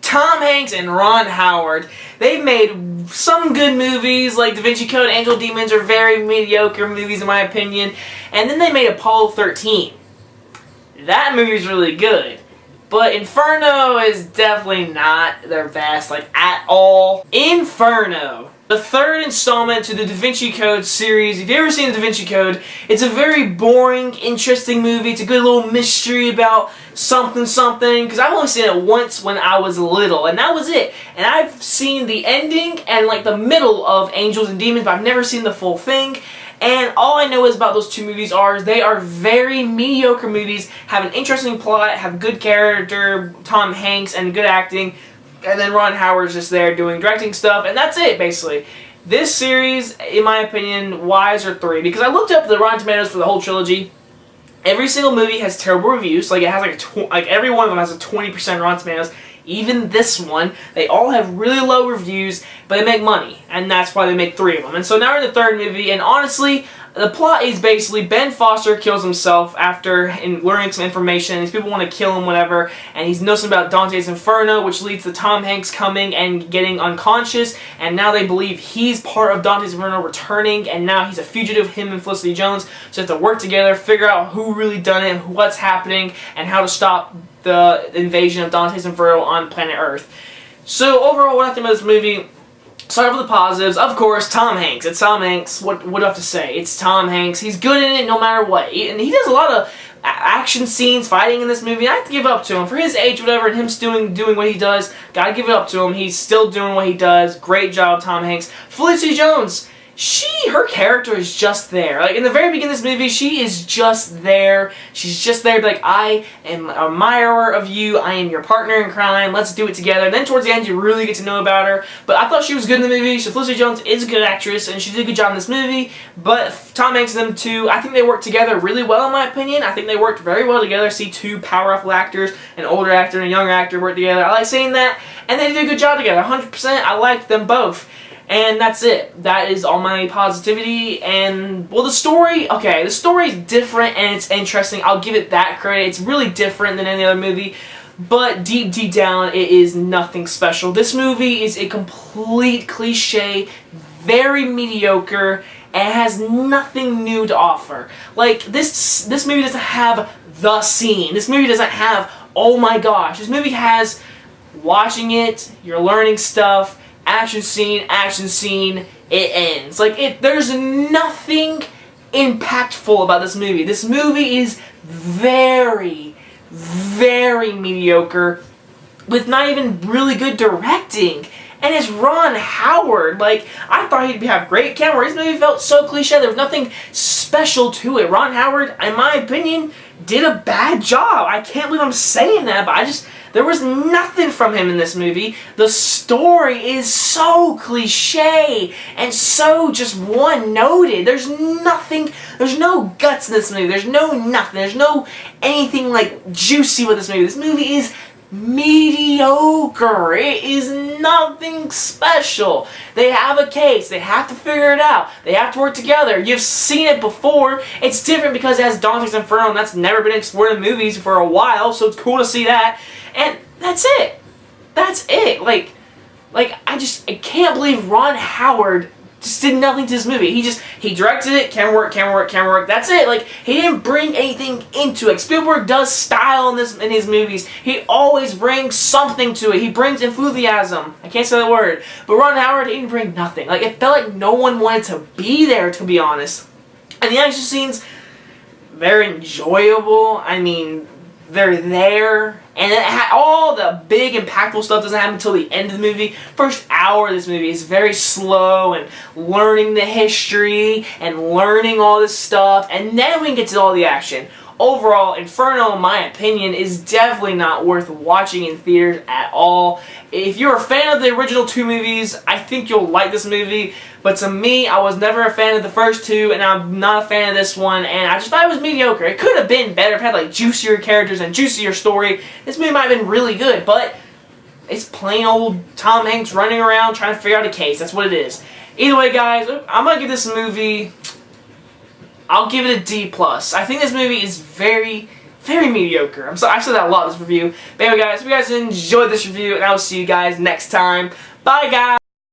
Tom Hanks and Ron Howard. They've made some good movies, like Da Vinci Code, Angel Demons are very mediocre movies in my opinion. And then they made Apollo 13. That movie's really good. But Inferno is definitely not their best, like, at all. Inferno. The third installment to the Da Vinci Code series. If you've ever seen the Da Vinci Code, it's a very boring, interesting movie. It's a good little mystery about something, because I've only seen it once when I was little, and that was it. And I've seen the ending and, like, the middle of Angels and Demons, but I've never seen the full thing. And all I know is about those two movies are they are very mediocre movies, have an interesting plot, have good character, Tom Hanks, and good acting. And then Ron Howard's just there doing directing stuff, and that's it, basically. This series, in my opinion, whys are 3, because I looked up the Rotten Tomatoes for the whole trilogy. Every single movie has terrible reviews, like it has like every one of them has a 20% Rotten Tomatoes. Even this one, they all have really low reviews, but they make money, and that's why they make 3 of them. And so now we're in the third movie, and honestly, the plot is basically Ben Foster kills himself after learning some information. These people want to kill him, whatever, and he knows something about Dante's Inferno, which leads to Tom Hanks coming and getting unconscious, and now they believe he's part of Dante's Inferno returning, and now he's a fugitive, him and Felicity Jones, so they have to work together, figure out who really done it, what's happening, and how to stop the invasion of Dante's Inferno on planet Earth. So overall, what I think about this movie, start with the positives. Of course, Tom Hanks. It's Tom Hanks. What do I have to say? It's Tom Hanks. He's good in it no matter what. And he does a lot of action scenes, fighting in this movie. And I have to give it up to him. For his age, whatever, and him doing what he does, gotta give it up to him. He's still doing what he does. Great job, Tom Hanks. Felicity Jones. Her character is just there. Like, in the very beginning of this movie, she is just there. She's just there to be like, I am an admirer of you. I am your partner in crime. Let's do it together. And then towards the end, you really get to know about her. But I thought she was good in the movie. So Felicity Jones is a good actress, and she did a good job in this movie. But Tom Hanks and them too, I think they worked together really well, in my opinion. I think they worked very well together. See two powerful actors, an older actor and a younger actor work together. I like saying that. And they did a good job together. 100%. I liked them both. And that's it. That is all my positivity. And, well, the story, okay, the story is different and it's interesting. I'll give it that credit. It's really different than any other movie. But deep down, it is nothing special. This movie is a complete cliche, very mediocre, and has nothing new to offer. Like, this movie doesn't have the scene. This movie doesn't have, oh my gosh. This movie has, watching it, you're learning stuff, action scene, it ends. Like, there's nothing impactful about this movie. This movie is very, very mediocre with not even really good directing. And it's Ron Howard. Like, I thought he'd have great camera. This movie felt so cliche. There was nothing special to it. Ron Howard, in my opinion, did a bad job. I can't believe I'm saying that, but there was nothing from him in this movie. The story is so cliche and so just one-noted. There's nothing, there's no guts in this movie. There's no nothing. There's no anything like juicy with this movie. This movie is mediocre. It is nothing special. They have a case. They have to figure it out. They have to work together. You've seen it before. It's different because it has Dante's Inferno, and that's never been explored in movies for a while, so it's cool to see that. And that's it. That's it. Like I can't believe Ron Howard just did nothing to this movie. He directed it, camera work, that's it. Like, he didn't bring anything into it. Spielberg does style in his movies. He always brings something to it. He brings enthusiasm. I can't say the word. But Ron Howard, he didn't bring nothing. Like, it felt like no one wanted to be there, to be honest. And the action scenes, very enjoyable. I mean, they're there, and all the big impactful stuff doesn't happen until the end of the movie. First hour of this movie is very slow and learning the history and learning all this stuff, and then we can get to all the action. Overall, Inferno, in my opinion, is definitely not worth watching in theaters at all. If you're a fan of the original 2 movies, I think you'll like this movie. But to me, I was never a fan of the first 2, and I'm not a fan of this one, and I just thought it was mediocre. It could have been better if it had like juicier characters and juicier story. This movie might have been really good, but it's plain old Tom Hanks running around trying to figure out a case. That's what it is. Either way, guys, I'm going to give this movie, I'll give it a D+. I think this movie is very, very mediocre. I've said that a lot in this review. But anyway guys, if you guys enjoyed this review, and I will see you guys next time. Bye guys!